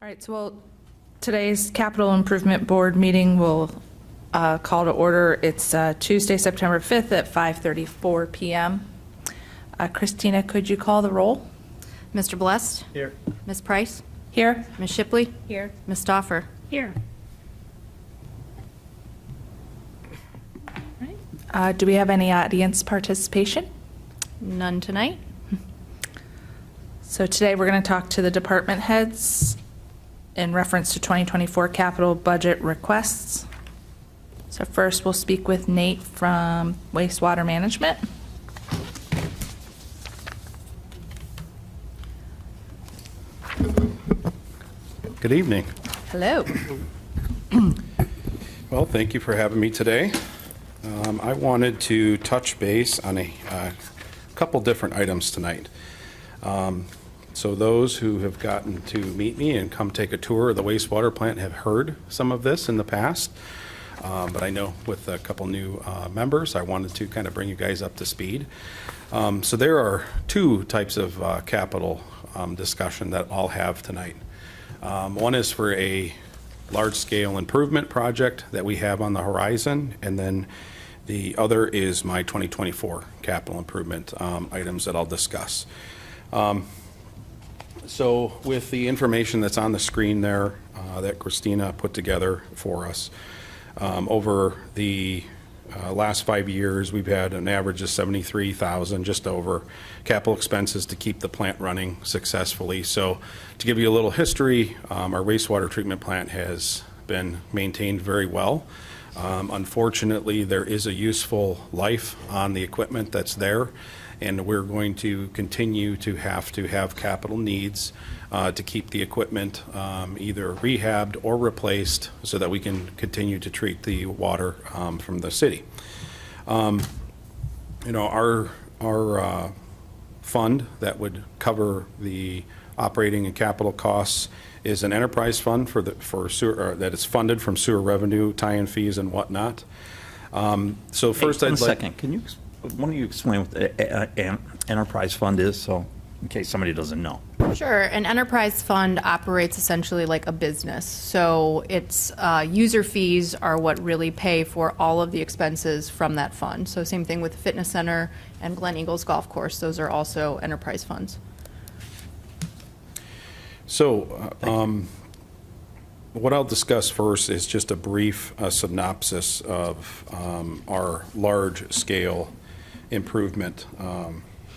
All right, so today's Capital Improvement Board meeting will call to order. It's Tuesday, September 5th at 5:34 p.m. Christina, could you call the roll? Mr. Blest? Here. Ms. Price? Here. Ms. Shipley? Here. Ms. Stoffer? Here. Do we have any audience participation? None tonight. So today we're going to talk to the department heads in reference to 2024 capital budget requests. So first we'll speak with Nate from Wastewater Management. Good evening. Hello. Well, thank you for having me today. I wanted to touch base on a couple different items tonight. So those who have gotten to meet me and come take a tour of the wastewater plant have heard some of this in the past. But I know with a couple new members, I wanted to kind of bring you guys up to speed. So there are two types of capital discussion that I'll have tonight. One is for a large-scale improvement project that we have on the horizon, and then the other is my 2024 capital improvement items that I'll discuss. So with the information that's on the screen there that Christina put together for us, over the last 5 years, we've had an average of $73,000, just over, capital expenses to keep the plant running successfully. So to give you a little history, our wastewater treatment plant has been maintained very well. Unfortunately, there is a useful life on the equipment that's there, and we're going to continue to have capital needs to keep the equipment either rehabbed or replaced so that we can continue to treat the water from the city. Our fund that would cover the operating and capital costs is an enterprise fund for sewer, that is funded from sewer revenue, tie-in fees, and whatnot. So first, Hey, I'd like. second. Why don't you explain what the enterprise fund is, so in case somebody doesn't know? Sure. An enterprise fund operates essentially like a business. So its user fees are what really pay for all of the expenses from that fund. So same thing with the fitness center and Glen Eagles Golf Course. Those are also enterprise funds. So what I'll discuss first is just a brief synopsis of our large-scale improvement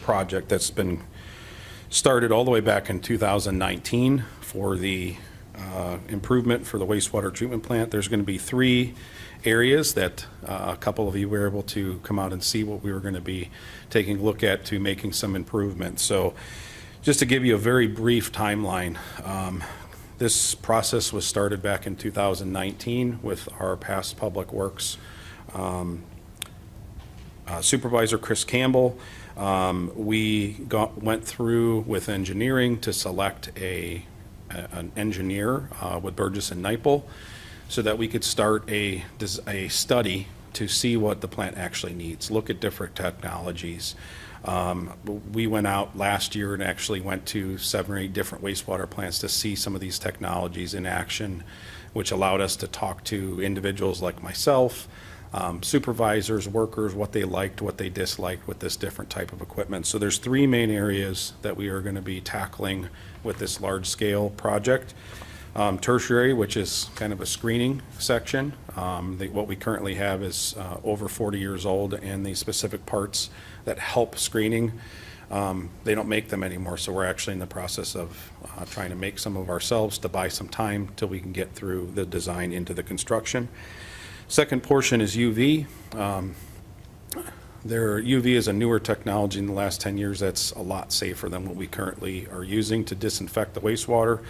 project that's been started all the way back in 2019 for the improvement for the wastewater treatment plant. There's going to be three areas that a couple of you were able to come out and see what we were going to be taking a look at to making some improvements. So just to give you a very brief timeline, this process was started back in 2019 with our past Public Works Supervisor Chris Campbell. We went through with engineering to select an engineer with Burgess and Nyepel so that we could start a study to see what the plant actually needs, look at different technologies. We went out last year and actually went to 7 or 8 different wastewater plants to see some of these technologies in action, which allowed us to talk to individuals like myself, supervisors, workers, what they liked, what they disliked with this different type of equipment. So there's 3 main areas that we are going to be tackling with this large-scale project. Tertiary, which is kind of a screening section. What we currently have is over 40 years old, and the specific parts that help screening, they don't make them anymore. So we're actually in the process of trying to make some of ourselves to buy some time till we can get through the design into the construction. Second portion is UV. UV is a newer technology in the last 10 years that's a lot safer than what we currently are using to disinfect the wastewater.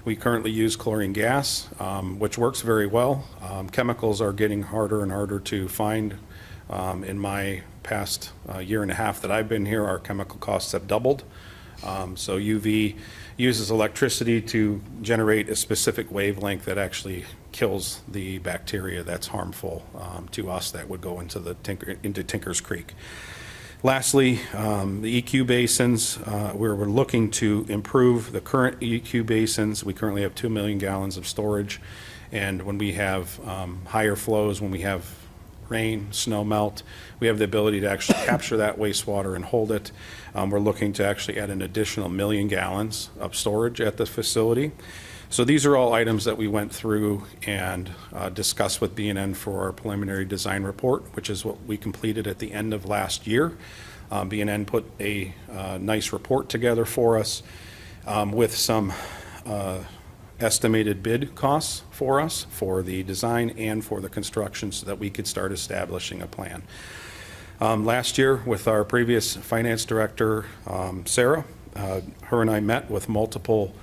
We currently use chlorine gas, which works very well. Chemicals are getting harder and harder to find. In my past year and a half that I've been here, our chemical costs have doubled. So UV uses electricity to generate a specific wavelength that actually kills the bacteria that's harmful to us that would go into Tinker's Creek. Lastly, the EQ basins, where we're looking to improve the current EQ basins. We currently have 2 million gallons of storage, and when we have higher flows, when we have rain, snow melt, we have the ability to actually capture that wastewater and hold it. We're looking to actually add an additional 1 million gallons of storage at the facility. So these are all items that we went through and discussed with B&N for our preliminary design report, which is what we completed at the end of last year. B&N put a nice report together for us with some estimated bid costs for us for the design and for the construction so that we could start establishing a plan. Last year with our previous finance director, Sarah, her and I met with multiple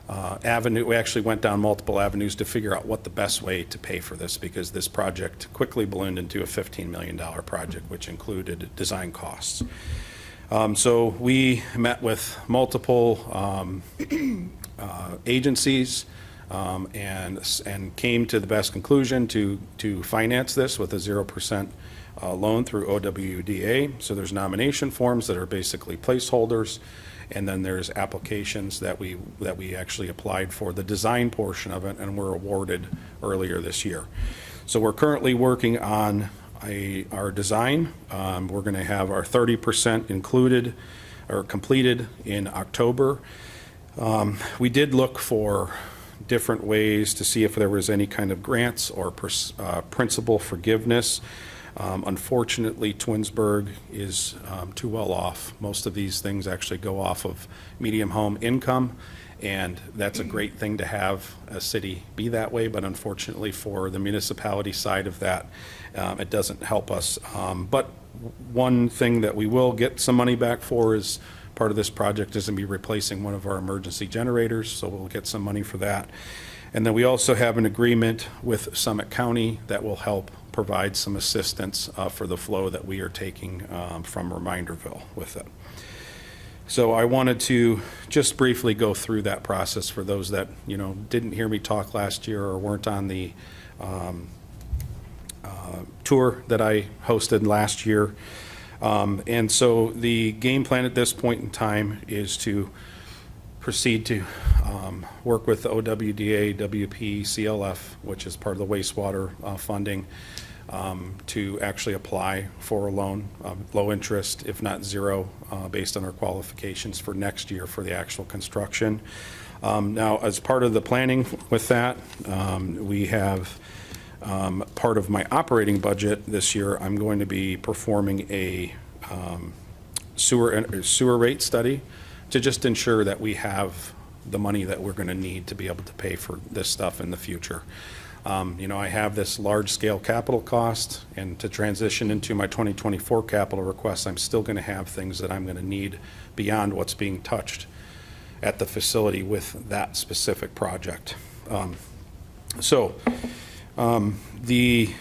we actually went down multiple avenues to figure out what the best way to pay for this, because this project quickly ballooned into a $15 million project, which included design costs. So we met with multiple agencies and came to the best conclusion to finance this with a 0% loan through OWDA. So there's nomination forms that are basically placeholders, and then there's applications that we actually applied for the design portion of it and were awarded earlier this year. So we're currently working on our design. We're going to have our 30% included or completed in October. We did look for different ways to see if there was any kind of grants or principal forgiveness. Unfortunately, Twinsburg is too well off. Most of these things actually go off of medium home income, and that's a great thing to have a city be that way, but unfortunately for the municipality side of that, it doesn't help us. But one thing that we will get some money back for is part of this project is going to be replacing one of our emergency generators, so we'll get some money for that. And then we also have an agreement with Summit County that will help provide some assistance for the flow that we are taking from Reminderville with it. So I wanted to just briefly go through that process for those that, didn't hear me talk last year or weren't on the tour that I hosted last year. And so the game plan at this point in time is to proceed to work with the OWDA, WP, CLF, which is part of the wastewater funding, to actually apply for a loan, low interest, if not zero, based on our qualifications for next year for the actual construction. Now, as part of the planning with that, we have part of my operating budget this year, I'm going to be performing a sewer rate study to just ensure that we have the money that we're going to need to be able to pay for this stuff in the future. I have this large-scale capital cost, and to transition into my 2024 capital requests, I'm still going to have things that I'm going to need beyond what's being touched at the facility with that specific project. The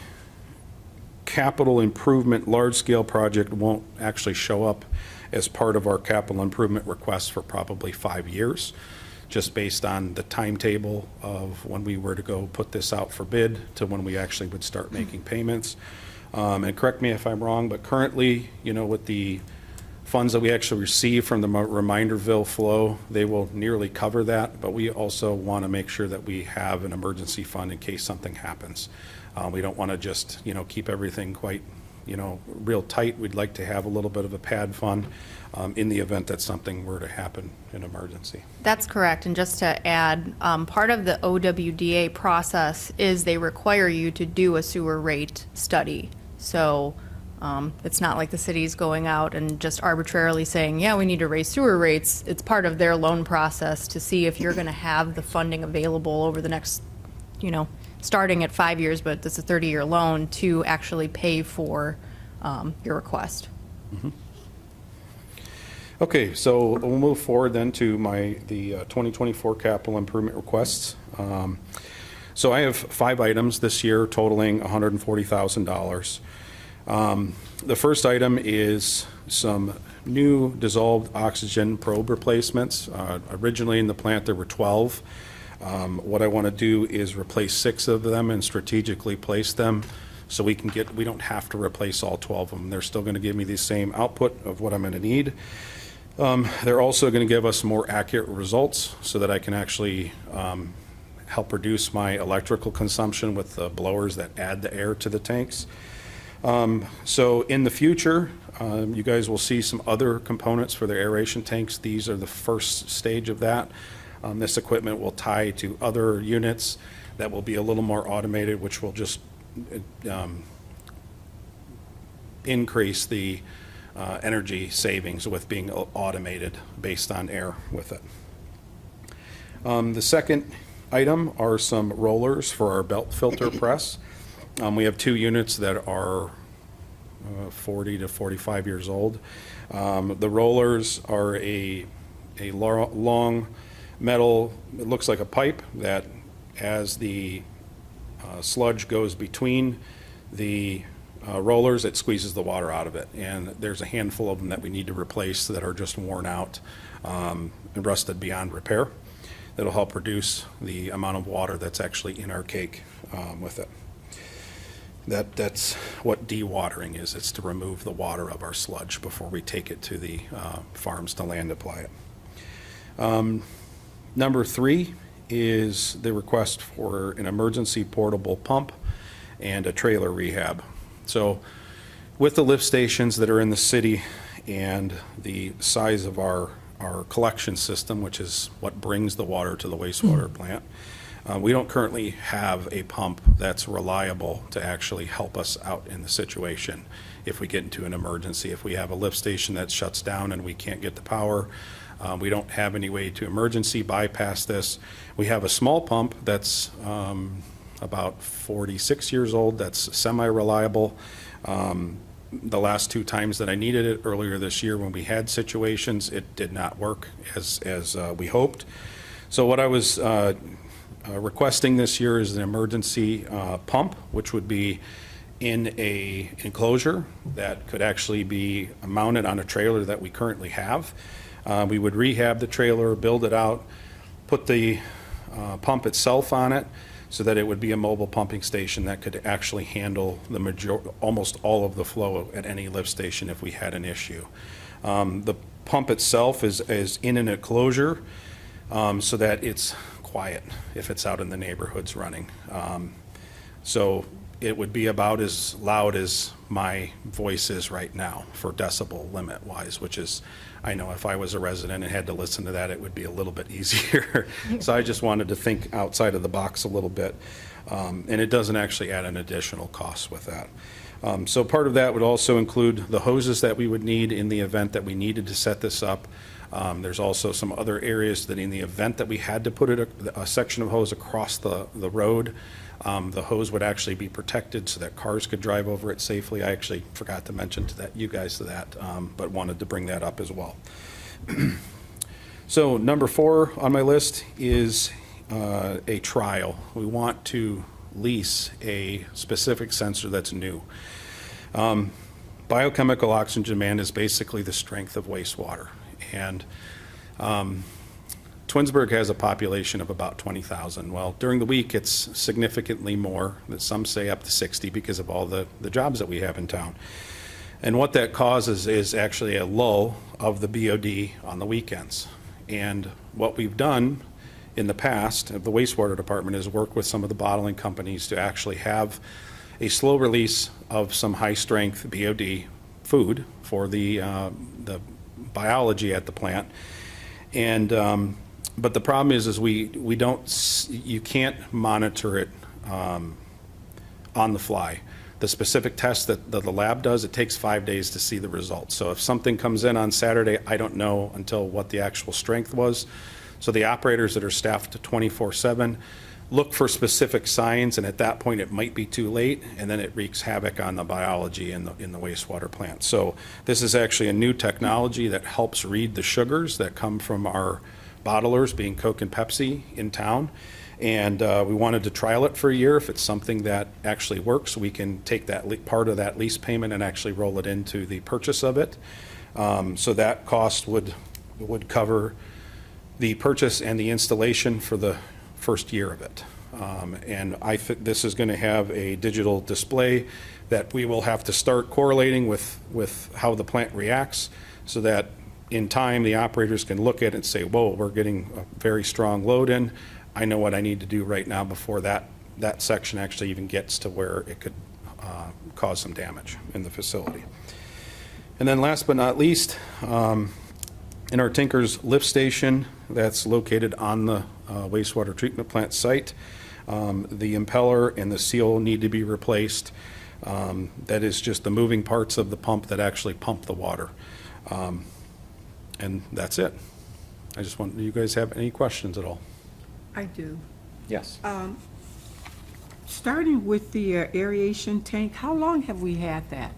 capital improvement large-scale project won't actually show up as part of our capital improvement request for probably 5 years, just based on the timetable of when we were to go put this out for bid to when we actually would start making payments. And correct me if I'm wrong, but currently, with the funds that we actually receive from the Reminderville flow, they will nearly cover that, but we also want to make sure that we have an emergency fund in case something happens. We don't want to just, keep everything quite, real tight. We'd like to have a little bit of a pad fund in the event that something were to happen in emergency. That's correct. And just to add, part of the OWDA process is they require you to do a sewer rate study. So it's not like the city's going out and just arbitrarily saying, yeah, we need to raise sewer rates. It's part of their loan process to see if you're going to have the funding available over the next, starting at 5 years, but it's a 30-year loan to actually pay for your request. Mm-hmm. Okay, so we'll move forward then to the 2024 capital improvement requests. So I have 5 items this year totaling $140,000. The first item is some new dissolved oxygen probe replacements. Originally in the plant there were 12. What I want to do is replace 6 of them and strategically place them so we don't have to replace all 12 of them. They're still going to give me the same output of what I'm going to need. They're also going to give us more accurate results so that I can actually help reduce my electrical consumption with the blowers that add the air to the tanks. So in the future, you guys will see some other components for the aeration tanks. These are the first stage of that. This equipment will tie to other units that will be a little more automated, which will just increase the energy savings with being automated based on air with it. The second item are some rollers for our belt filter press. We have 2 units that are 40 to 45 years old. The rollers are a long metal, it looks like a pipe that as the sludge goes between the rollers, it squeezes the water out of it. And there's a handful of them that we need to replace that are just worn out and rusted beyond repair. That'll help reduce the amount of water that's actually in our cake with it. That's what dewatering is. It's to remove the water of our sludge before we take it to the farms to land apply it. Number 3 is the request for an emergency portable pump and a trailer rehab. So with the lift stations that are in the city and the size of our collection system, which is what brings the water to the wastewater plant, we don't currently have a pump that's reliable to actually help us out in the situation if we get into an emergency. If we have a lift station that shuts down and we can't get the power, we don't have any way to emergency bypass this. We have a small pump that's about 46 years old that's semi-reliable. The last 2 times that I needed it earlier this year when we had situations, it did not work as we hoped. So what I was requesting this year is an emergency pump, which would be in a enclosure that could actually be mounted on a trailer that we currently have. We would rehab the trailer, build it out, put the pump itself on it so that it would be a mobile pumping station that could actually handle almost all of the flow at any lift station if we had an issue. The pump itself is in an enclosure so that it's quiet if it's out in the neighborhoods running. So it would be about as loud as my voice is right now for decibel limit wise, which is, I know if I was a resident and had to listen to that, it would be a little bit easier. So I just wanted to think outside of the box a little bit. And it doesn't actually add an additional cost with that. So part of that would also include the hoses that we would need in the event that we needed to set this up. There's also some other areas that in the event that we had to put a section of hose across the road, the hose would actually be protected so that cars could drive over it safely. I actually forgot to mention you guys that, but wanted to bring that up as well. So number 4 on my list is a trial. We want to lease a specific sensor that's new. Biochemical oxygen demand is basically the strength of wastewater. And Twinsburg has a population of about 20,000. Well, during the week, it's significantly more, some say up to 60 because of all the jobs that we have in town. And what that causes is actually a lull of the BOD on the weekends. And what we've done in the past, the wastewater department, is work with some of the bottling companies to actually have a slow release of some high-strength BOD food for the biology at the plant. And but the problem is you can't monitor it on the fly. The specific test that the lab does, it takes 5 days to see the results. So if something comes in on Saturday, I don't know until what the actual strength was. So the operators that are staffed 24/7 look for specific signs, and at that point it might be too late, and then it wreaks havoc on the biology in the wastewater plant. So this is actually a new technology that helps read the sugars that come from our bottlers, being Coke and Pepsi in town. And we wanted to trial it for a year. If it's something that actually works, we can take that part of that lease payment and actually roll it into the purchase of it. So that cost would cover the purchase and the installation for the first year of it. And I think this is going to have a digital display that we will have to start correlating with how the plant reacts, so that in time, the operators can look at it and say, whoa, we're getting a very strong load in. I know what I need to do right now before that section actually even gets to where it could cause some damage in the facility. And then last but not least, in our Tinker's lift station that's located on the wastewater treatment plant site, the impeller and the seal need to be replaced. That is just the moving parts of the pump that actually pump the water. And that's it. I just want, do you guys have any questions at all? I do. Yes. Starting with the aeration tank, how long have we had that?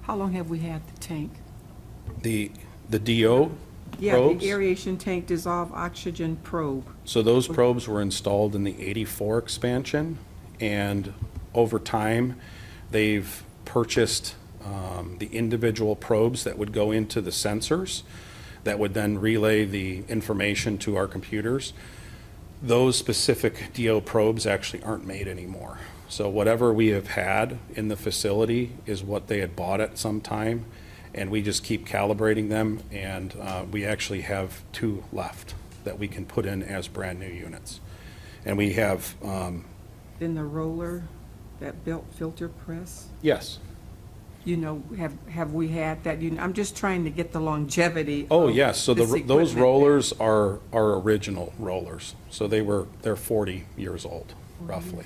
How long have we had the tank? The DO Yeah, probes? the aeration tank dissolved oxygen probe. So those probes were installed in the 84 expansion, and over time, they've purchased the individual probes that would go into the sensors that would then relay the information to our computers. Those specific DO probes actually aren't made anymore. So whatever we have had in the facility is what they had bought at some time, and we just keep calibrating them, and we actually have 2 left that we can put in as brand-new units. And we have, Then the roller, that belt filter press, yes. you know, have we had that? I'm just trying to get the longevity. Oh, of yes, so this those equipment. rollers are original rollers. So they're 40 years old, roughly.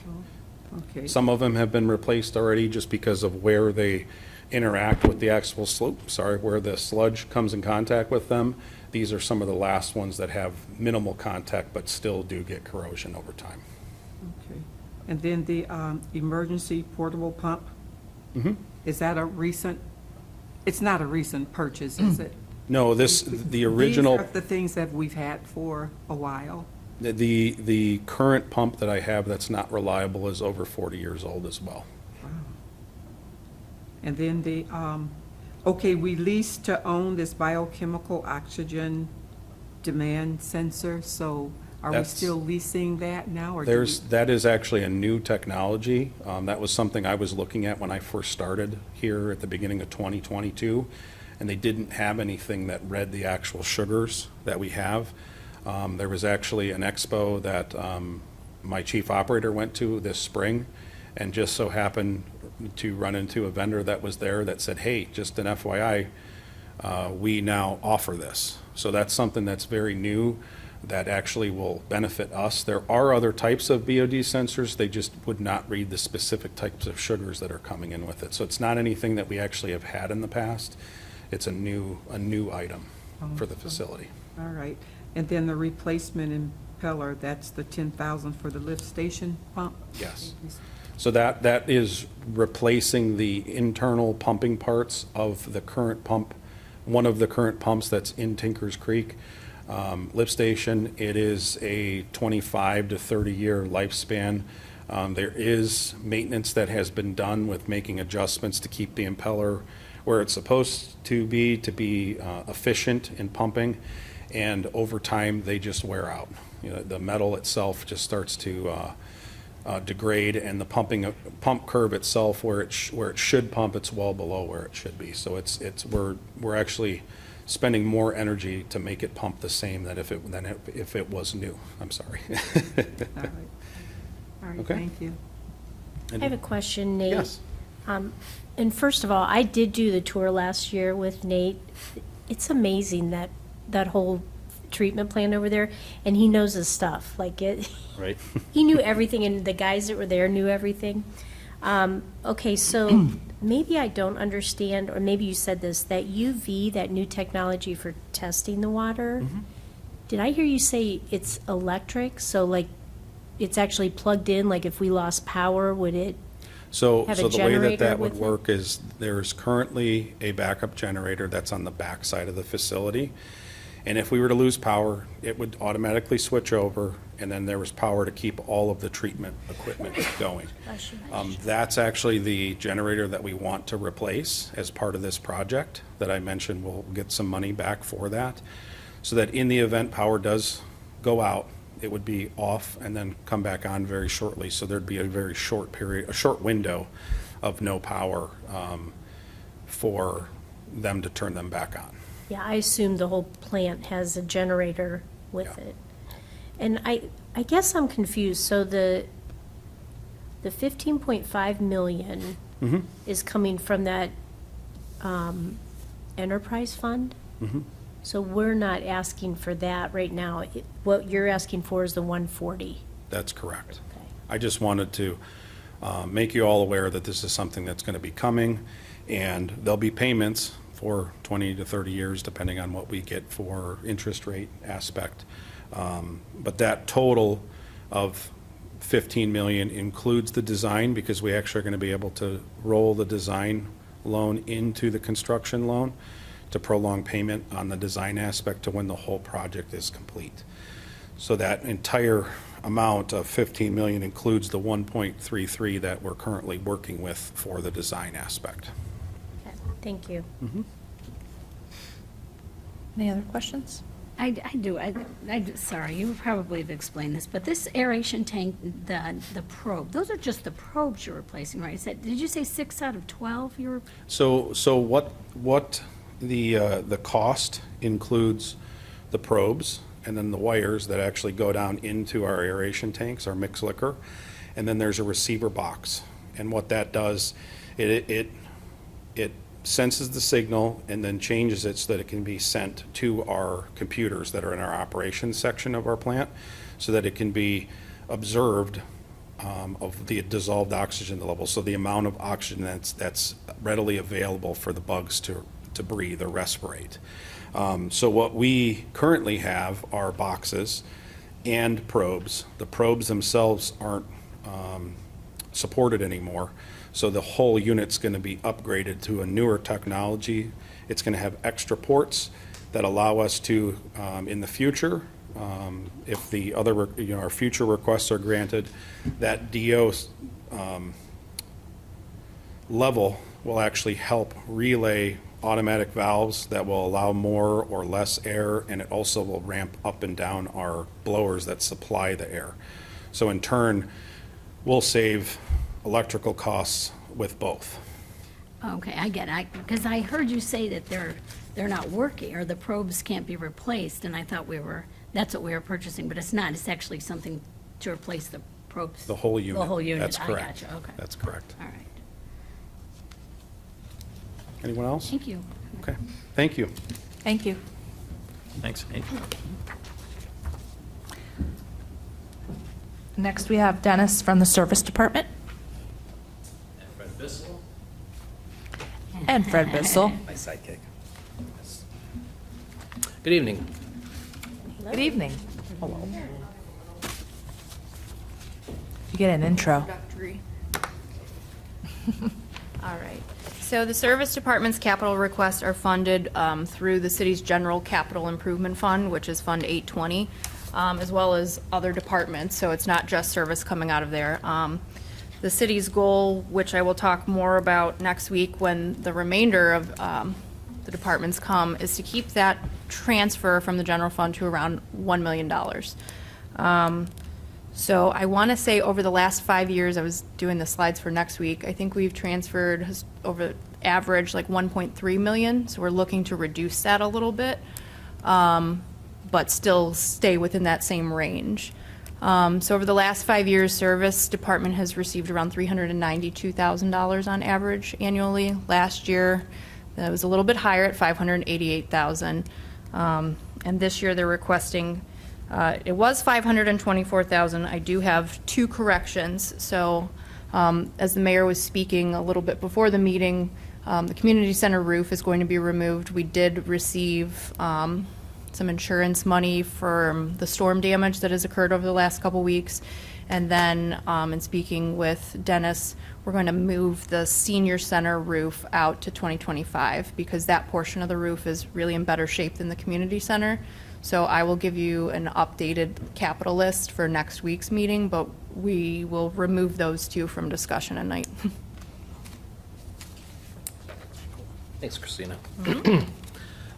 Okay. Some of them have been replaced already just because of where they interact with the actual where the sludge comes in contact with them. These are some of the last ones that have minimal contact but still do get corrosion over time. Okay. And then the emergency portable pump? Is that a recent, it's not a recent purchase, is it? No, the original, These are the things that we've had for a while. the current pump that I have that's not reliable is over 40 years old as well. And then the, okay, we lease to own this biochemical oxygen demand sensor, so are we That's- still leasing that now, or do we? That is actually a new technology. That was something I was looking at when I first started here at the beginning of 2022, and they didn't have anything that read the actual sugars that we have. There was actually an expo that my chief operator went to this spring, and just so happened to run into a vendor that was there that said, hey, just an FYI, we now offer this. So that's something that's very new that actually will benefit us. There are other types of BOD sensors, they just would not read the specific types of sugars that are coming in with it. So it's not anything that we actually have had in the past. It's a new item for the facility. All right, and then the replacement impeller, that's the 10,000 for the lift station pump? Yes. So that is replacing the internal pumping parts of the current pump, one of the current pumps that's in Tinkers Creek. Lift station, it is a 25 to 30-year lifespan. There is maintenance that has been done with making adjustments to keep the impeller where it's supposed to be efficient in pumping, and over time, they just wear out. You know, the metal itself just starts to degrade, and the pump curve itself, where it should pump, it's well below where it should be. So we're actually spending more energy to make it pump the same than if it was new. I'm sorry. All right, all right, Okay. thank you. I have a question, Nate. Yes. And first of all, I did do the tour last year with Nate. It's amazing that whole treatment plant over there, and he knows his stuff. Like Right. he knew everything, and the guys that were there knew everything. Okay, so maybe I don't understand, or maybe you said this, that UV, that new technology for testing the water, did I hear you say it's electric? So like, it's actually plugged in, like if we lost power, would it? So Have a the way that generator would with it? work is there's currently a backup generator that's on the back side of the facility. And if we were to lose power, it would automatically switch over, and then there was power to keep all of the treatment equipment going. That's actually the generator that we want to replace as part of this project that I mentioned. We'll get some money back for that, so that in the event power does go out, it would be off and then come back on very shortly. So there'd be a very short period, a short window of no power for them to turn them back on. Yeah, I assume the whole plant has a generator with Yeah. it. And I guess I'm confused. So the 15.5 million is coming from that enterprise fund? So we're not asking for that right now. What you're asking for is the 140. That's correct. Okay. I just wanted to make you all aware that this is something that's going to be coming, and there'll be payments for 20 to 30 years, depending on what we get for interest rate aspect. But that total of 15 million includes the design, because we actually are going to be able to roll the design loan into the construction loan to prolong payment on the design aspect to when the whole project is complete. So that entire amount of 15 million includes the 1.33 that we're currently working with for the design aspect. Okay, thank you. Any other questions? I do. Sorry, you probably have explained this, but this aeration tank, the probe, those are just the probes you're replacing, right? Did you say 6 out of 12 you're? So what the cost includes the probes and then the wires that actually go down into our aeration tanks, our mixed liquor, and then there's a receiver box. And what that does, it senses the signal and then changes it so that it can be sent to our computers that are in our operations section of our plant, so that it can be observed of the dissolved oxygen level, so the amount of oxygen that's readily available for the bugs to breathe or respirate. So what we currently have are boxes and probes. The probes themselves aren't supported anymore, so the whole unit's going to be upgraded to a newer technology. It's going to have extra ports that allow us to, in the future, if the other, our future requests are granted, that DO level will actually help relay automatic valves that will allow more or less air, and it also will ramp up and down our blowers that supply the air. So in turn, we'll save electrical costs with both. Okay, I get it. Because I heard you say that they're not working, or the probes can't be replaced, and I thought that's what we were purchasing, but it's not. It's actually something to replace the probes. The whole unit. The whole unit. That's correct. I gotcha, okay. That's correct. All right. Anyone else? Thank you. Okay, thank you. Thank you. Thanks. Hey. Next, we have Dennis from the Service Department. And Fred Bissell. My sidekick. Good evening. Good evening. You get an intro. Introductory. All right. So the Service Department's capital requests are funded through the city's General Capital Improvement Fund, which is Fund 820, as well as other departments, so it's not just service coming out of there. The city's goal, which I will talk more about next week when the remainder of the departments come, is to keep that transfer from the general fund to around $1 million. So I want to say over the last 5 years, I was doing the slides for next week, I think we've transferred over average like 1.3 million. So we're looking to reduce that a little bit, but still stay within that same range. So over the last 5 years, Service Department has received around $392,000 on average annually. Last year, that was a little bit higher at $588,000. And this year they're requesting, it was $524,000. I do have two corrections. So as the mayor was speaking a little bit before the meeting, the community center roof is going to be removed. We did receive some insurance money for the storm damage that has occurred over the last couple weeks. And then in speaking with Dennis, we're going to move the senior center roof out to 2025 because that portion of the roof is really in better shape than the community center. So I will give you an updated capital list for next week's meeting, but we will remove those two from discussion at night. Thanks, Christina.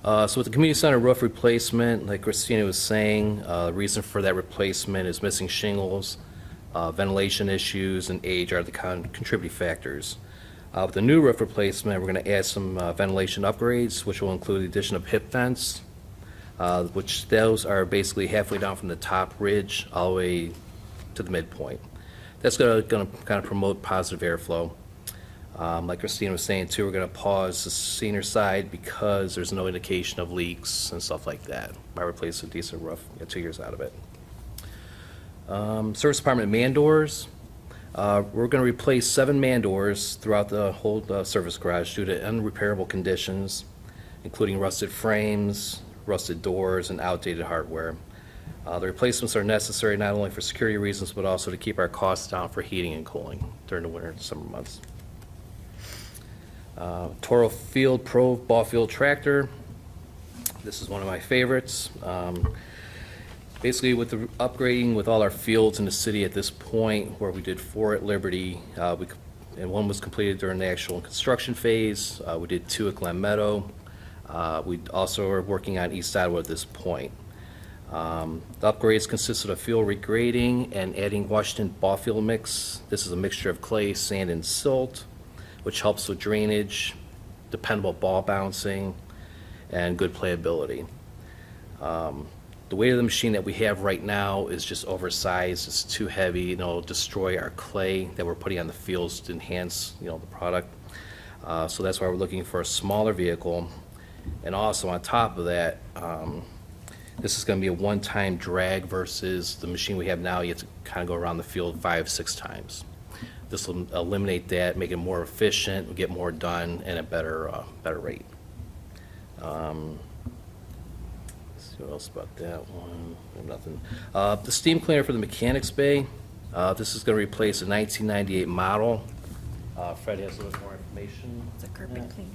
So with the community center roof replacement, like Christina was saying, the reason for that replacement is missing shingles, ventilation issues, and age are the contributing factors. With the new roof replacement, we're going to add some ventilation upgrades, which will include the addition of hip vents, which those are basically halfway down from the top ridge all the way to the midpoint. That's going to kind of promote positive airflow. Like Christina was saying too, we're going to pause the senior side because there's no indication of leaks and stuff like that. By replacing a decent roof, get 2 years out of it. Service department man doors. We're going to replace 7 man doors throughout the whole service garage due to unrepairable conditions, including rusted frames, rusted doors, and outdated hardware. The replacements are necessary not only for security reasons, but also to keep our costs down for heating and cooling during the winter and summer months. Toro Field Pro Ball Field Tractor. This is one of my favorites. Basically, with the upgrading with all our fields in the city at this point, where we did 4 at Liberty, and 1 was completed during the actual construction phase. We did 2 at Glen Meadow. We also are working on East Ottawa at this point. The upgrades consisted of field regrading and adding Washington ball field mix. This is a mixture of clay, sand, and silt, which helps with drainage, dependable ball bouncing, and good playability. The weight of the machine that we have right now is just oversized. It's too heavy, and it'll destroy our clay that we're putting on the fields to enhance, the product. So that's why we're looking for a smaller vehicle. And also on top of that, this is going to be a one-time drag versus the machine we have now. You have to kind of go around the field 5-6 times. This will eliminate that, make it more efficient, we'll get more done, and a better rate. Let's see what else about that one. Nothing. The steam cleaner for the mechanics bay. This is going to replace a 1998 model. Fred has a little more information. It's a carpet cleaner.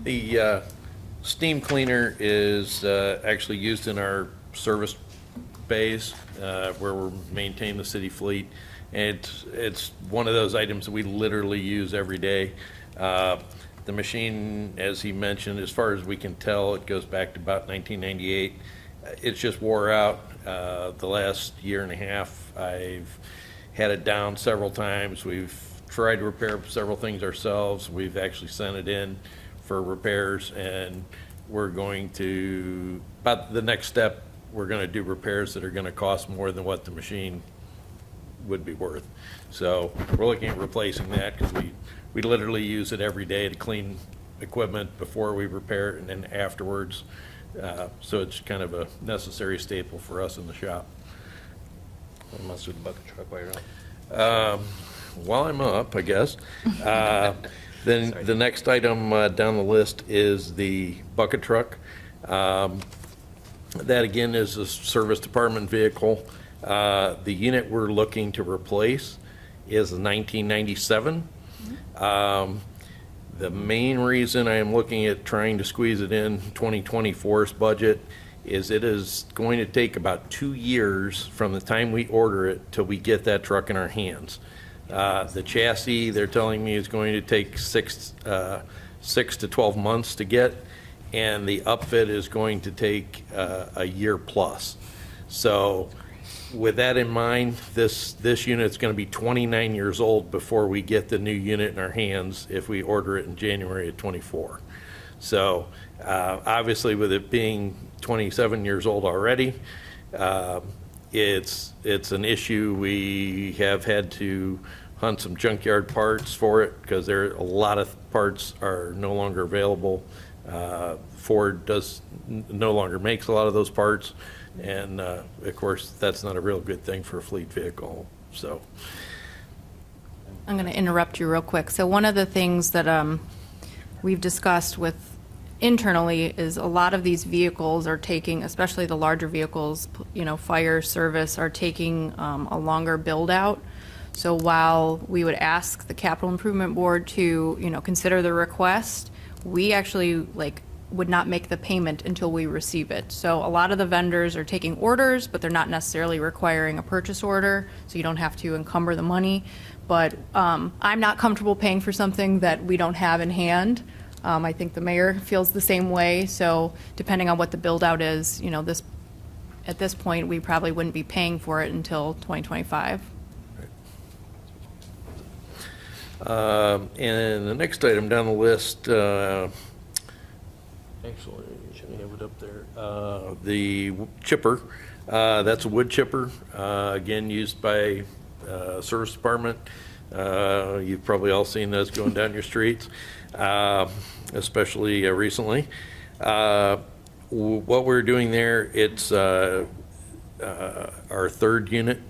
The steam cleaner is actually used in our service bays where we're maintaining the city fleet. And it's one of those items that we literally use every day. The machine, as he mentioned, as far as we can tell, it goes back to about 1998. It's just wore out. The last year and a half, I've had it down several times. We've tried to repair several things ourselves. We've actually sent it in for repairs, and we're going to, about the next step, we're going to do repairs that are going to cost more than what the machine would be worth. So we're looking at replacing that because we literally use it every day to clean equipment before we repair it and then afterwards. So it's kind of a necessary staple for us in the shop. What must do the bucket truck while you're up? While I'm up, I guess. Then the next item down the list is the bucket truck. That again is a service department vehicle. The unit we're looking to replace is a 1997. The main reason I am looking at trying to squeeze it in 2024's budget is it is going to take about 2 years from the time we order it till we get that truck in our hands. The chassis, they're telling me, is going to take 6 to 12 months to get, and the upfit is going to take a year plus. So with that in mind, this unit is going to be 29 years old before we get the new unit in our hands if we order it in January of 24. So obviously with it being 27 years old already, it's an issue. We have had to hunt some junkyard parts for it because a lot of parts are no longer available. Ford no longer makes a lot of those parts, and of course that's not a real good thing for a fleet vehicle. So I'm going to interrupt you real quick. So one of the things that we've discussed with internally is a lot of these vehicles are taking, especially the larger vehicles, fire service, are taking a longer build out. So while we would ask the capital improvement board to, consider the request, we actually would not make the payment until we receive it. So a lot of the vendors are taking orders, but they're not necessarily requiring a purchase order, so you don't have to encumber the money. but I'm not comfortable paying for something that we don't have in hand. I think the mayor feels the same way, so depending on what the build-out is, at this point, we probably wouldn't be paying for it until 2025. And the next item down the list, actually, should have it up there. The chipper, that's a wood chipper, again, used by service department. You've probably all seen those going down your streets, especially recently. What we're doing there, it's our third unit.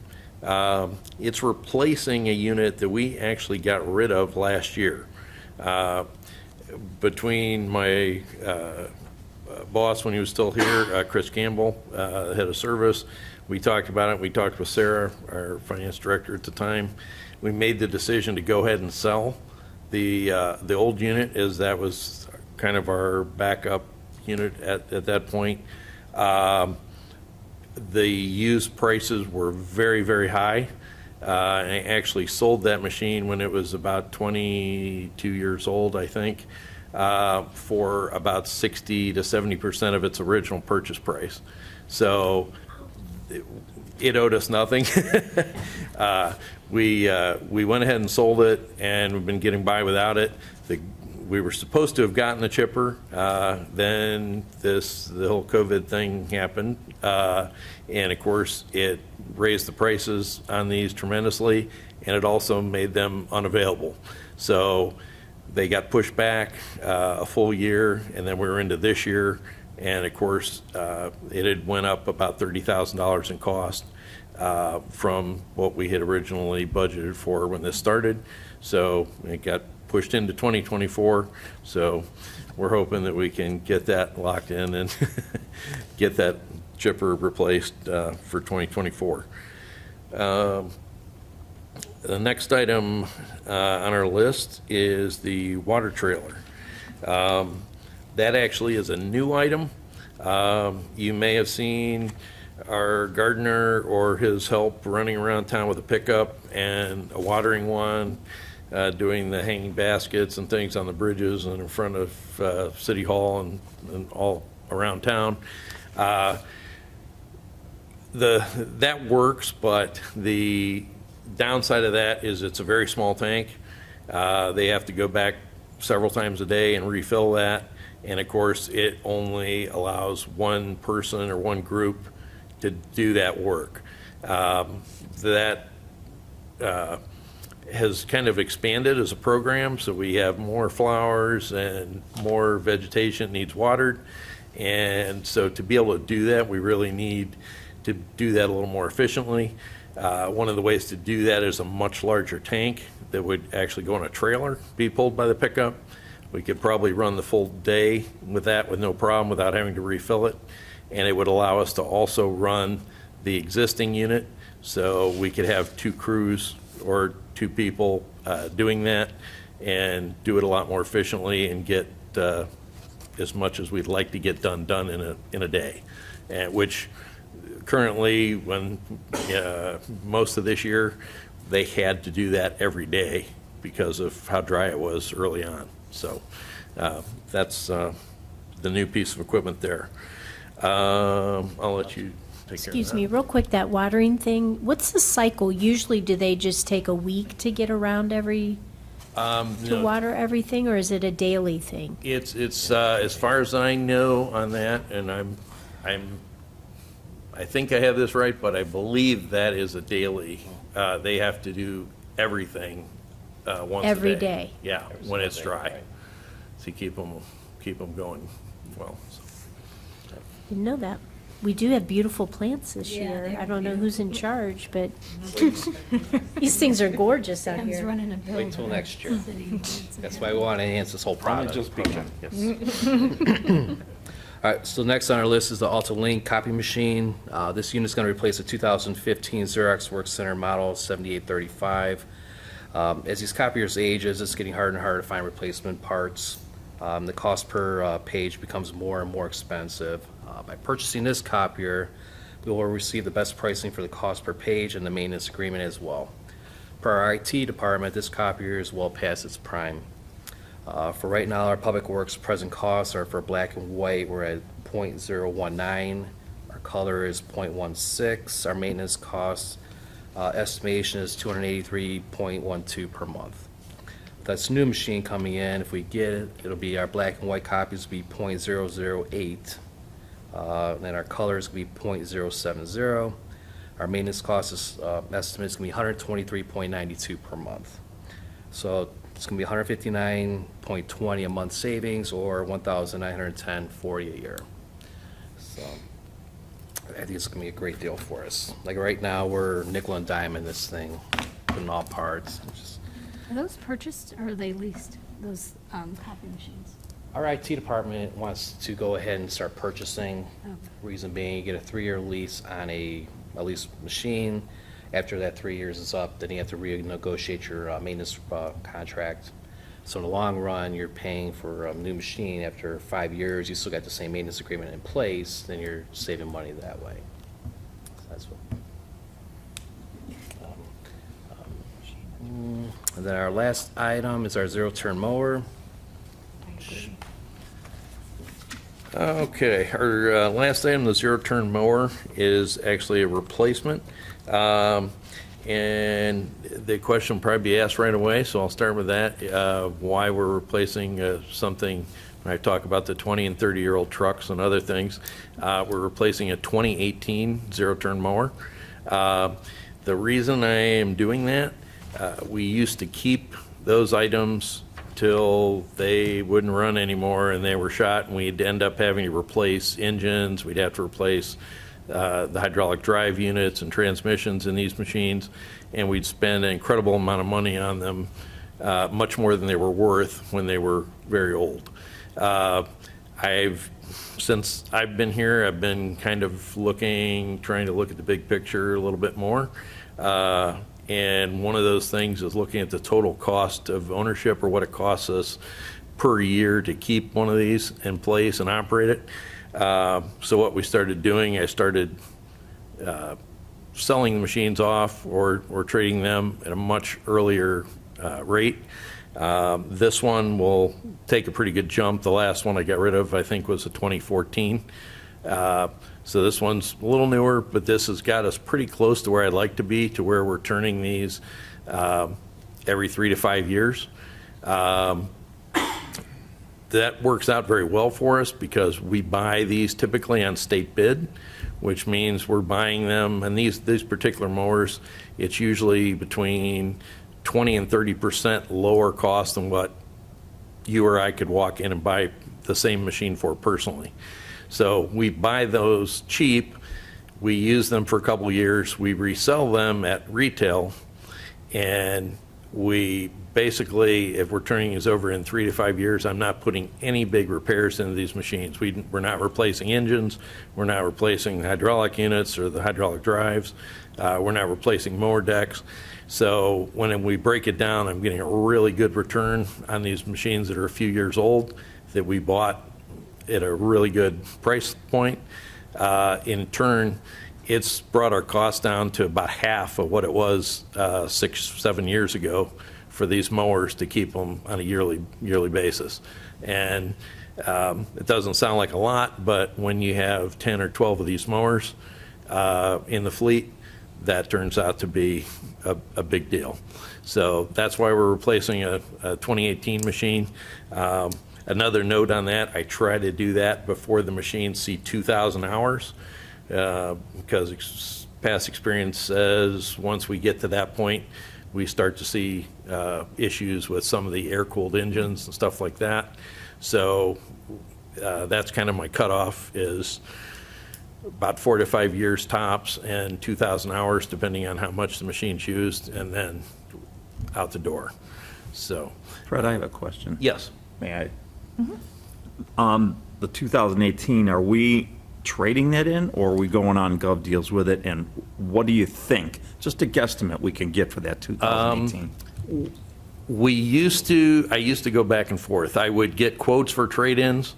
It's replacing a unit that we actually got rid of last year. Between my boss, when he was still here, Chris Campbell, head of service, we talked about it. We talked with Sarah, our finance director at the time. We made the decision to go ahead and sell the old unit, as that was kind of our backup unit at that point. The used prices were very, very high. I actually sold that machine when it was about 22 years old, I think, for about 60 to 70% of its original purchase price. So it owed us nothing. We went ahead and sold it, and we've been getting by without it. We were supposed to have gotten the chipper, then the whole COVID thing happened, and of course it raised the prices on these tremendously, and it also made them unavailable. So they got pushed back a full year, and then we were into this year, and of course it had went up about $30,000 in cost from what we had originally budgeted for when this started. So it got pushed into 2024, so we're hoping that we can get that locked in and get that chipper replaced for 2024. The next item on our list is the water trailer. That actually is a new item. You may have seen our gardener or his help running around town with a pickup and a watering one, doing the hanging baskets and things on the bridges and in front of City Hall and all around town. That works, but the downside of that is it's a very small tank. They have to go back several times a day and refill that. And of course, it only allows one person or one group to do that work. That has kind of expanded as a program, so we have more flowers and more vegetation needs watered. And so to be able to do that, we really need to do that a little more efficiently. One of the ways to do that is a much larger tank that would actually go on a trailer, be pulled by the pickup. We could probably run the full day with that with no problem without having to refill it. And it would allow us to also run the existing unit, so we could have two crews or two people doing that and do it a lot more efficiently and get as much as we'd like to get done in a day. Which currently, when most of this year, they had to do that every day because of how dry it was early on. So that's the new piece of equipment there. I'll let you take care of that. Excuse me, real quick, that watering thing, what's the cycle? Usually, do they just take a week to get around to water everything, or is it a daily thing? It's as far as I know on that, and I think I have this right, but I believe that is a daily. They have to do everything once a day. Every day? Yeah, when it's dry, to keep them going well. So. Didn't know that. We do have beautiful plants this Yeah, year. they I are don't know who's in charge, but these things are gorgeous out Tim's here. running a building. Wait till next year. That's why we want to enhance this whole product. Just begin. Yes. All right, so next on our list is the Alta Link copy machine. This unit's going to replace a 2015 Xerox Work Center model 7835. As these copiers age, it's getting harder and harder to find replacement parts. The cost per page becomes more and more expensive. By purchasing this copier, we will receive the best pricing for the cost per page and the maintenance agreement as well. Per our IT department, this copier is well past its prime. For right now, our Public Works present costs are for black and white, we're at .019. Our color is .16. Our maintenance costs estimation is $283.12 per month. That's new machine coming in. If we get it, it'll be our black and white copies will be .008. Then our colors will be .070. Our maintenance cost is estimate is going to be $123.92 per month. So it's going to be $159.20 a month savings, or $1,910.40 a year. So I think it's going to be a great deal for us. Like right now, we're nickel and diamond this thing, putting all parts. Are those purchased or are they leased, those copy machines? Our IT department wants to go ahead and start purchasing. Okay. Reason being, you get a 3-year lease on a leased machine. After that 3 years is up, then you have to renegotiate your maintenance contract. So in the long run, you're paying for a new machine. After 5 years, you still got the same maintenance agreement in place, then you're saving money that way. So that's what. And then our last item is our zero-turn mower. Okay, our last item, the zero-turn mower, is actually a replacement. And the question will probably be asked right away, so I'll start with that. Why we're replacing something, when I talk about the 20 and 30-year-old trucks and other things, we're replacing a 2018 zero-turn mower. The reason I am doing that, we used to keep those items till they wouldn't run anymore and they were shot, and we'd end up having to replace engines, we'd have to replace the hydraulic drive units and transmissions in these machines, and we'd spend an incredible amount of money on them, much more than they were worth when they were very old. Since I've been here, I've been kind of trying to look at the big picture a little bit more. And one of those things is looking at the total cost of ownership, or what it costs us per year to keep one of these in place and operate it. So what we started doing, I started selling the machines off or trading them at a much earlier rate. This one will take a pretty good jump. The last one I got rid of, I think, was a 2014. So this one's a little newer, but this has got us pretty close to where I'd like to be, to where we're turning these every 3 to 5 years. That works out very well for us because we buy these typically on state bid, which means we're buying them, and these particular mowers, it's usually between 20 and 30% lower cost than what you or I could walk in and buy the same machine for personally. So we buy those cheap, we use them for a couple of years, we resell them at retail, and we basically, if we're turning these over in 3 to 5 years, I'm not putting any big repairs into these machines. We're not replacing engines, we're not replacing the hydraulic units or the hydraulic drives, we're not replacing mower decks. So when we break it down, I'm getting a really good return on these machines that are a few years old that we bought at a really good price point. In turn, it's brought our cost down to about half of what it was 6-7 years ago for these mowers to keep them on a yearly basis. And it doesn't sound like a lot, but when you have 10 or 12 of these mowers in the fleet, that turns out to be a big deal. So that's why we're replacing a 2018 machine. Another note on that, I try to do that before the machines see 2,000 hours because past experience says once we get to that point, we start to see issues with some of the air-cooled engines and stuff like that. So that's kind of my cutoff, is about 4 to 5 years tops and 2,000 hours depending on how much the machine's used, and then out the door. So, Fred, I have a question. yes. May I? The 2018, are we trading that in, or are we going on Gov Deals with it? And what do you think, just a guesstimate, we can get for that 2018? I used to go back and forth. I would get quotes for trade-ins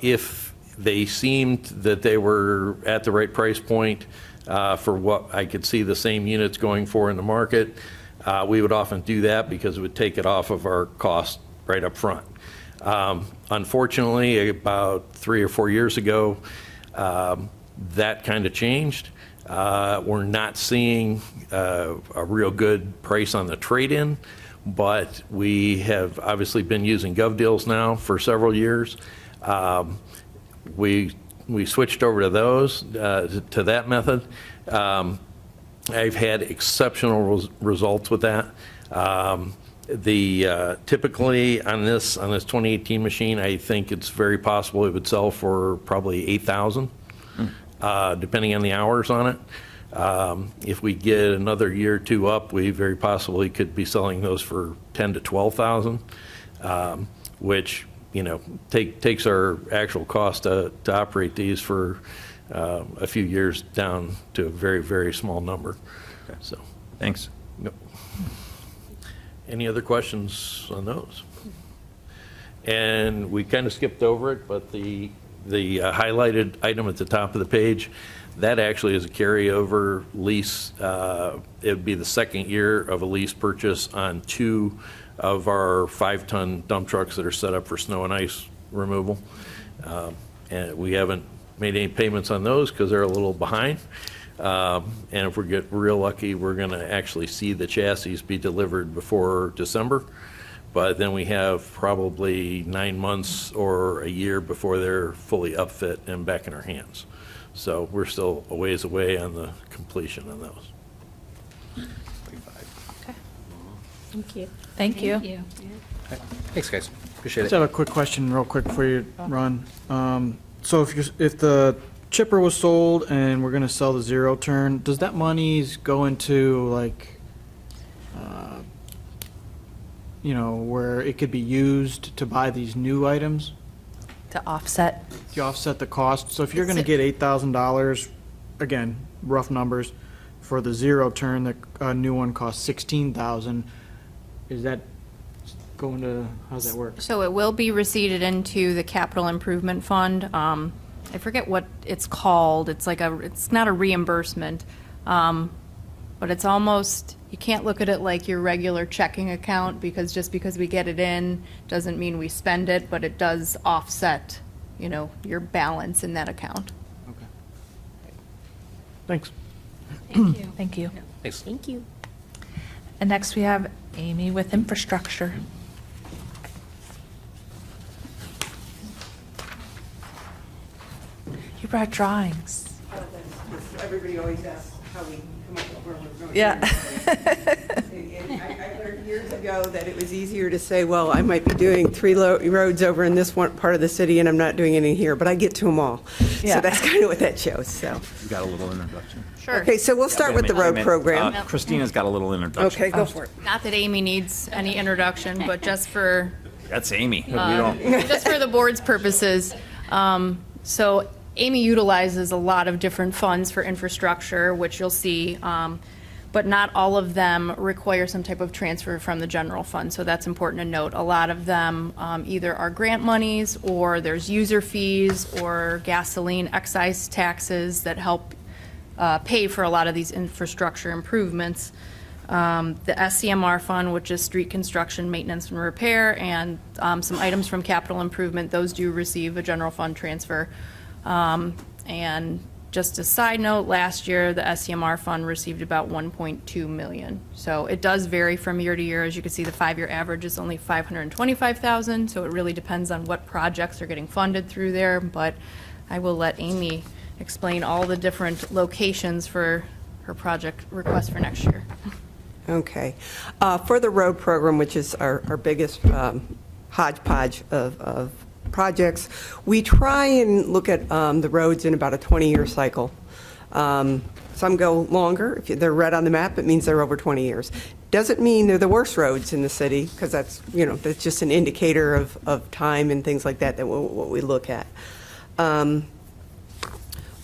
if they seemed that they were at the right price point for what I could see the same units going for in the market. we would often do that because it would take it off of our cost right up front. Unfortunately, about 3 or 4 years ago, that kind of changed. We're not seeing a real good price on the trade-in, but we have obviously been using Gov Deals now for several years. We switched over to those, to that method. I've had exceptional results with that. Typically on this 2018 machine, I think it's very possible it would sell for probably $8,000, depending on the hours on it. If we get another year or two up, we very possibly could be selling those for $10,000 to $12,000, which, you know, takes our actual cost to operate these for a few years down to a very, very small number. So, Thanks. yep. Any other questions on those? And we kind of skipped over it, but the highlighted item at the top of the page, that actually is a carryover lease. It would be the second year of a lease purchase on 2 of our 5-ton dump trucks that are set up for snow and ice removal. And we haven't made any payments on those because they're a little behind. And if we get real lucky, we're going to actually see the chassis be delivered before December. But then we have probably 9 months or a year before they're fully upfit and back in our hands. So we're still a ways away on the completion on those. Thank you. Thank you. Thank you. Yeah. Thanks, guys. Appreciate Just it. have a quick question, real quick, before you run. So if the chipper was sold and we're gonna sell the zero turn, does that money's go into like, you know, where it could be used to buy these new items To offset. to offset the cost? So if you're gonna get $8,000, again, rough numbers, for the zero turn, the new one costs $16,000, is that going to, how's that work? So it will be receipted into the capital improvement fund. I forget what it's called. It's like it's not a reimbursement, but it's almost, you can't look at it like your regular checking account, because just because we get it in doesn't mean we spend it, but it does offset, you know, your balance in that account. Okay. Thanks. Thank you. Thank you. Thanks. Thank you. And next we have Amy with infrastructure. You brought drawings. Everybody always asks how we come up with where we're going. Yeah. And I learned years ago that it was easier to say, well, I might be doing 3 roads over in this one part of the city and I'm not doing any here, but I get to them all. Yeah. So that's kind of what that shows, so. You got a little introduction. Sure. Okay, so we'll start with the road program. Christina's got a little introduction. Okay, go for it. Not that Amy needs any introduction, but just for That's Amy. We don't, just for the board's purposes. So Amy utilizes a lot of different funds for infrastructure, which you'll see, but not all of them require some type of transfer from the general fund. So that's important to note. A lot of them either are grant monies, or there's user fees or gasoline excise taxes that help pay for a lot of these infrastructure improvements. The SCMR fund, which is street construction, maintenance, and repair, and some items from capital improvement, those do receive a general fund transfer. And just a side note, last year, the SCMR fund received about 1.2 million. So it does vary from year to year. As you can see, the 5-year average is only 525,000, so it really depends on what projects are getting funded through there. But I will let Amy explain all the different locations for her project request for next year. Okay. For the road program, which is our biggest hodgepodge of projects, we try and look at the roads in about a 20-year cycle. Some go longer. If they're red on the map, it means they're over 20 years. Doesn't mean they're the worst roads in the city, because that's, you know, that's just an indicator of time and things like that, what we look at.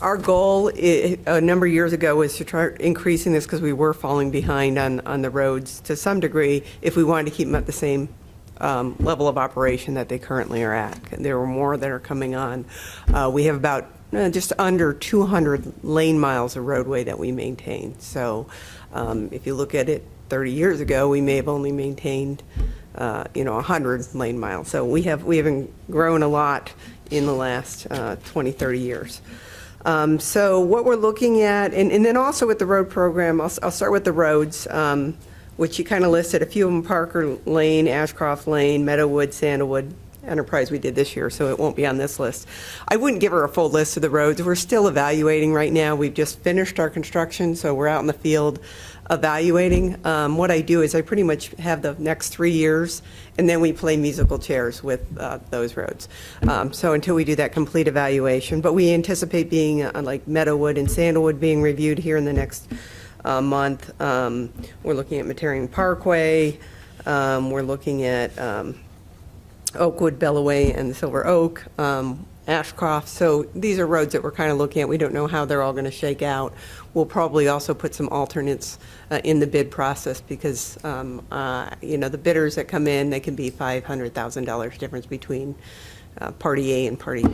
Our goal a number of years ago was to try increasing this, because we were falling behind on the roads to some degree, if we wanted to keep them at the same level of operation that they currently are at. There were more that are coming on. We have about just under 200 lane miles of roadway that we maintain. So if you look at it 30 years ago, we may have only maintained, 100 lane miles. So we haven't grown a lot in the last 20, 30 years. So what we're looking at, and then also with the road program, I'll start with the roads, which you kind of listed, a few of them, Parker Lane, Ashcroft Lane, Meadowwood, Sandalwood, Enterprise we did this year, so it won't be on this list. I wouldn't give her a full list of the roads. We're still evaluating right now. We've just finished our construction, so we're out in the field evaluating. What I do is I pretty much have the next 3 years, and then we play musical chairs with those roads. So until we do that complete evaluation. But we anticipate being like Meadowwood and Sandalwood being reviewed here in the next month. We're looking at Metairie Parkway. We're looking at Oakwood, Bellaway, and Silver Oak, Ashcroft. So these are roads that we're kind of looking at. We don't know how they're all going to shake out. We'll probably also put some alternates in the bid process because, the bidders that come in, they can be $500,000 difference between party A and party,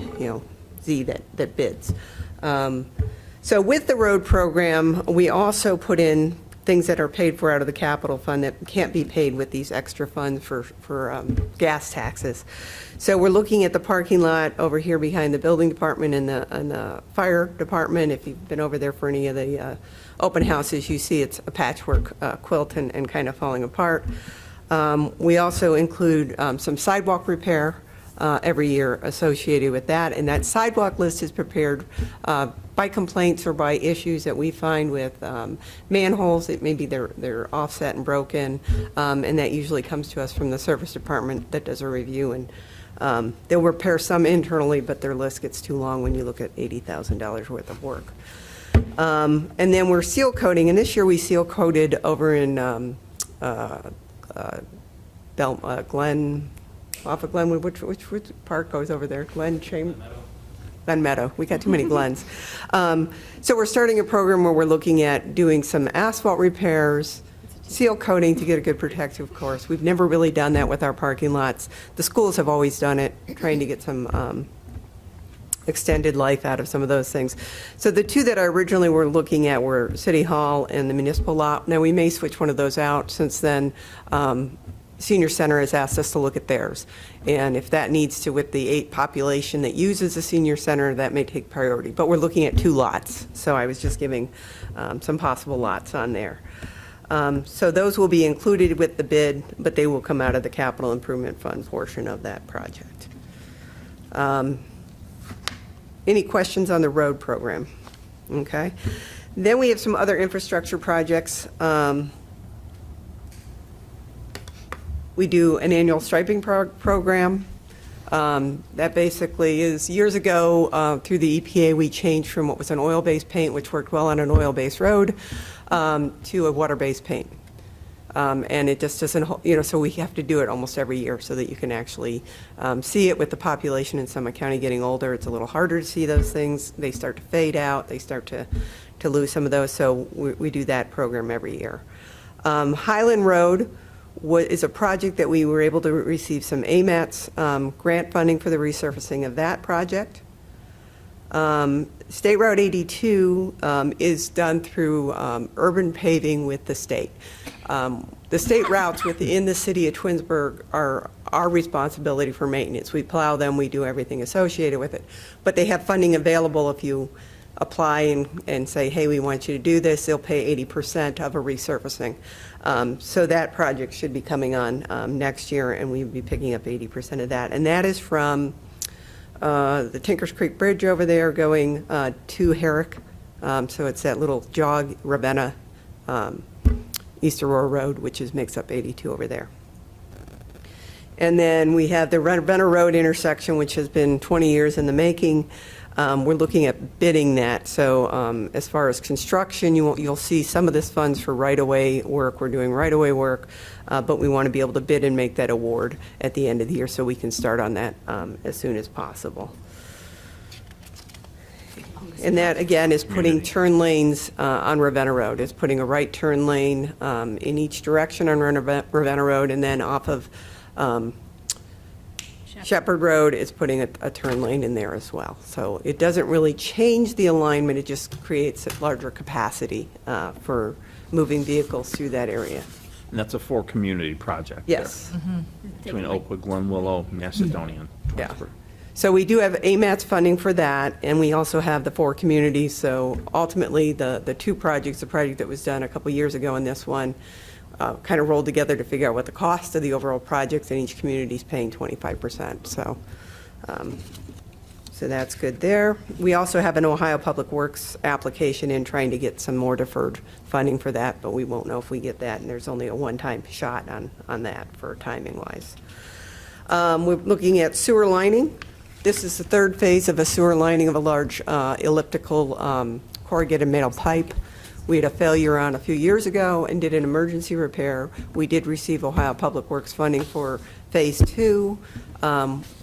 Z that bids. So with the road program, we also put in things that are paid for out of the capital fund that can't be paid with these extra funds for gas taxes. So we're looking at the parking lot over here behind the building department and the fire department. If you've been over there for any of the open houses, you see it's a patchwork quilt and kind of falling apart. We also include some sidewalk repair every year associated with that, and that sidewalk list is prepared by complaints or by issues that we find with manholes that maybe they're offset and broken, and that usually comes to us from the service department that does a review, and they'll repair some internally, but their list gets too long when you look at $80,000 worth of work. And then we're seal coating, and this year we seal coated over in Glen, off of Glenwood, which park goes over there? Glen Meadow. We got too many Glens. So we're starting a program where we're looking at doing some asphalt repairs, seal coating to get a good protective course. We've never really done that with our parking lots. The schools have always done it, trying to get some extended life out of some of those things. So the two that I originally were looking at were City Hall and the municipal lot. Now we may switch one of those out since then. Senior Center has asked us to look at theirs. And if that needs to, with the 8 population that uses the Senior Center, that may take priority. But we're looking at 2 lots. So I was just giving some possible lots on there. So those will be included with the bid, but they will come out of the capital improvement fund portion of that project. Any questions on the road program? Okay. Then we have some other infrastructure projects. We do an annual striping program. That basically is, years ago, through the EPA, we changed from what was an oil-based paint, which worked well on an oil-based road, to a water-based paint. And it just doesn't, so we have to do it almost every year so that you can actually see it. With the population in Summit County getting older, it's a little harder to see those things. They start to fade out. They start to lose some of those. So we do that program every year. Highland Road is a project that we were able to receive some AMATS grant funding for the resurfacing of that project. State Route 82 is done through urban paving with the state. The state routes within the city of Twinsburg are our responsibility for maintenance. We plow them, we do everything associated with it. But they have funding available if you apply and say, hey, we want you to do this, they'll pay 80% of a resurfacing. So that project should be coming on next year, and we'll be picking up 80% of that. And that is from the Tinkers Creek Bridge over there going to Herrick. So it's that little jog, Ravenna, East Aurora Road, which makes up 82 over there. And then we have the Ravenna Road intersection, which has been 20 years in the making. We're looking at bidding that. So as far as construction, you'll see some of this funds for right-of-way work. We're doing right-of-way work, but we want to be able to bid and make that award at the end of the year so we can start on that as soon as possible. And that, again, is putting turn lanes on Ravenna Road. It's putting a right turn lane in each direction on Ravenna Road, and then off of Shepherd Road is putting a turn lane in there as well. So it doesn't really change the alignment, it just creates a larger capacity for moving vehicles through that area. And that's a four-community project there, Yes. between Oakwood, Glen Willow, Macedonia, and Yeah. Twinsburg. So we do have AMAT's funding for that, and we also have the 4 communities. So ultimately, the 2 projects, the project that was done a couple years ago and this one, kind of rolled together to figure out what the cost of the overall projects, and each community is paying 25%. So that's good there. We also have an Ohio Public Works application in trying to get some more deferred funding for that, but we won't know if we get that, and there's only a one-time shot on that for timing-wise. We're looking at sewer lining. This is the 3rd phase of a sewer lining of a large elliptical corrugated metal pipe. We had a failure on a few years ago and did an emergency repair. We did receive Ohio Public Works funding for Phase 2.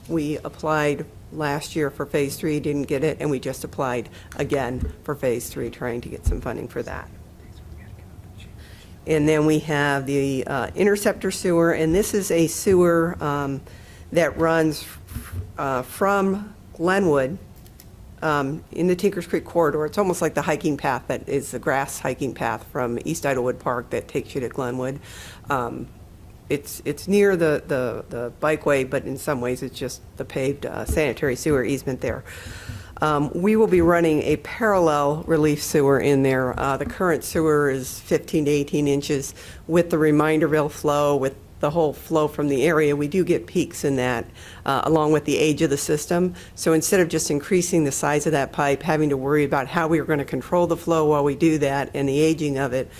We applied last year for Phase 3, didn't get it, and we just applied again for Phase 3, trying to get some funding for that. And then we have the interceptor sewer, and this is a sewer that runs from Glenwood in the Tinkers Creek corridor. It's almost like the hiking path that is the grass hiking path from East Idlewood Park that takes you to Glenwood. It's near the bikeway, but in some ways it's just the paved sanitary sewer easement there. We will be running a parallel relief sewer in there. The current sewer is 15 to 18 inches with the Reminderville flow, with the whole flow from the area. We do get peaks in that, along with the age of the system. So instead of just increasing the size of that pipe, having to worry about how we are going to control the flow while we do that and the aging of it,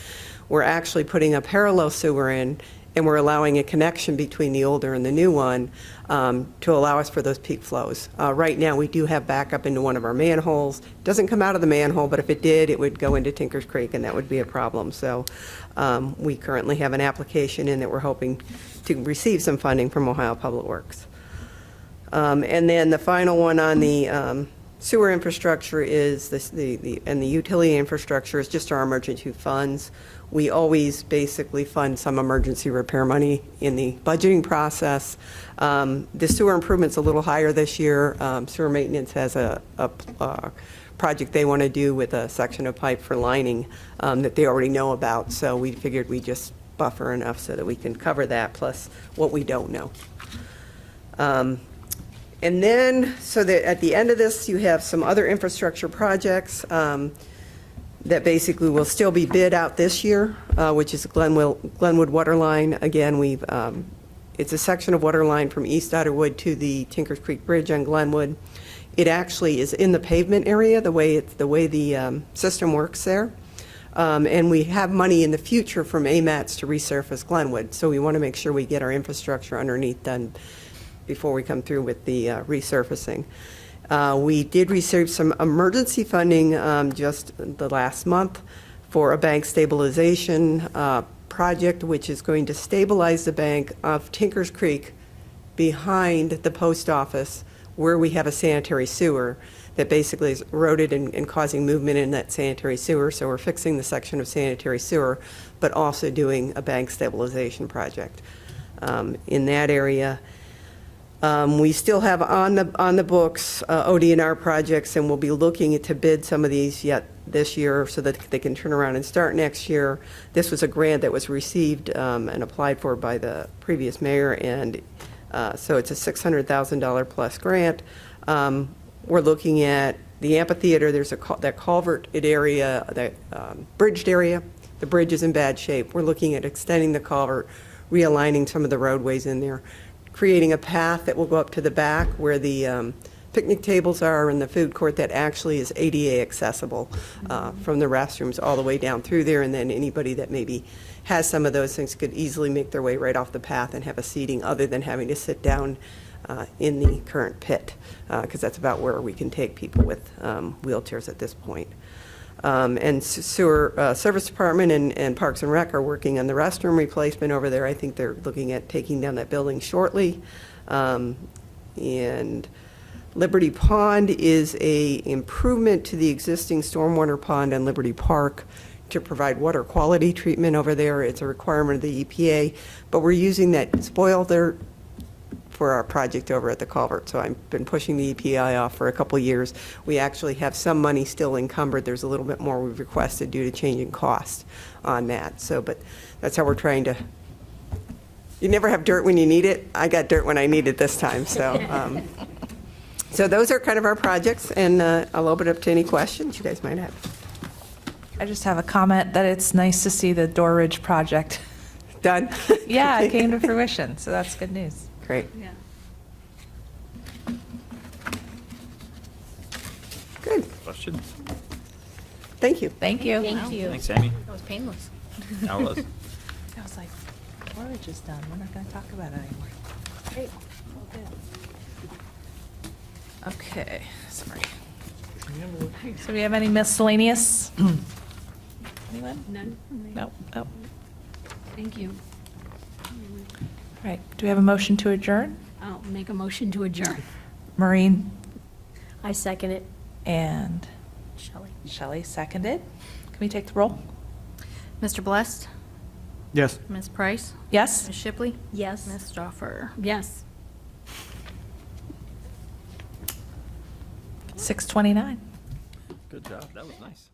we're actually putting a parallel sewer in, and we're allowing a connection between the older and the new one to allow us for those peak flows. Right now, we do have backup into one of our manholes. It doesn't come out of the manhole, but if it did, it would go into Tinkers Creek, and that would be a problem. So we currently have an application in that we're hoping to receive some funding from Ohio Public Works. And then the final one on the sewer infrastructure is and the utility infrastructure is just our emergency funds. We always basically fund some emergency repair money in the budgeting process. The sewer improvement's a little higher this year. Sewer maintenance has a project they want to do with a section of pipe for lining that they already know about. So we figured we'd just buffer enough so that we can cover that, plus what we don't know. And then, so that at the end of this, you have some other infrastructure projects that basically will still be bid out this year, which is Glenwood water line. Again, it's a section of water line from East Idlewood to the Tinkers Creek Bridge on Glenwood. It actually is in the pavement area, the way the system works there. And we have money in the future from AMATs to resurface Glenwood, so we want to make sure we get our infrastructure underneath done before we come through with the resurfacing. We did receive some emergency funding just the last month for a bank stabilization project, which is going to stabilize the bank of Tinkers Creek behind the post office, where we have a sanitary sewer that basically is eroded and causing movement in that sanitary sewer. So we're fixing the section of sanitary sewer, but also doing a bank stabilization project in that area. We still have on the books OD&R projects, and we'll be looking to bid some of these yet this year so that they can turn around and start next year. This was a grant that was received and applied for by the previous mayor, and so it's a $600,000 plus grant. We're looking at the amphitheater. There's that culverted area, that bridged area. The bridge is in bad shape. We're looking at extending the culvert, realigning some of the roadways in there, creating a path that will go up to the back where the picnic tables are and the food court that actually is ADA accessible from the restrooms all the way down through there, and then anybody that maybe has some of those things could easily make their way right off the path and have a seating other than having to sit down in the current pit, because that's about where we can take people with wheelchairs at this point. And sewer service department and Parks and Rec are working on the restroom replacement over there. I think they're looking at taking down that building shortly. And Liberty Pond is a improvement to the existing stormwater pond in Liberty Park to provide water quality treatment over there. It's a requirement of the EPA, but we're using that spoil dirt for our project over at the culvert. So I've been pushing the EPA off for a couple of years. We actually have some money still encumbered. There's a little bit more we've requested due to changing cost on that. So, but that's how we're trying to You never have dirt when you need it. I got dirt when I need it this time, so. So those are kind of our projects, and I'll open it up to any questions you guys might have. I just have a comment that it's nice to see the Door Ridge project. Done? Yeah, it came to fruition, so that's good news. Great. Yeah. Good. Questions? Thank you. Thank you. Thank you. Thanks, Amy. That was painless. That was. I was like, Door Ridge is done. We're not going to talk about it anymore. Great. Okay, sorry. So we have any miscellaneous? Anyone? None? Nope, nope. Thank you. All right, do we have a motion to adjourn? I'll make a motion to adjourn. Maureen I second it. and Shelley. Shelley seconded. Can we take the roll? Mr. Blessed? Yes. Ms. Price? Yes? Ms. Shipley? Yes. Ms. Stoffer? Yes. 6:29. Good job. That was nice.